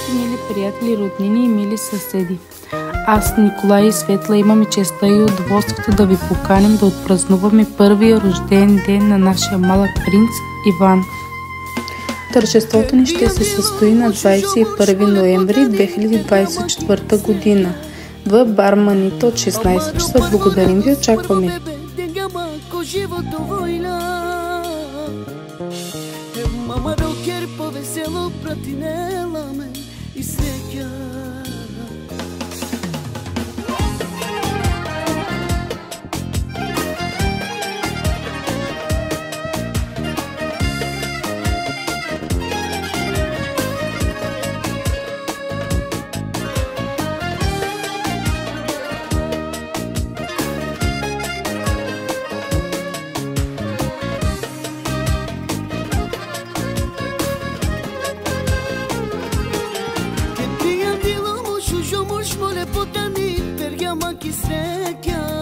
Здравейте, мили приятели, роднини и мили съседи! Аз, Николай и Светла, имаме честта и удоволствието да ви поканим да отпразнуваме първия рожден ден на нашия малък принц Иван. Тържеството ни ще се състои на 21 ноември 2024 година в бар Манито от 16 часа. Благодарим ви, очакваме! Mama eu quero poder selo pra ti nela e seca. Potami pergama ki sreća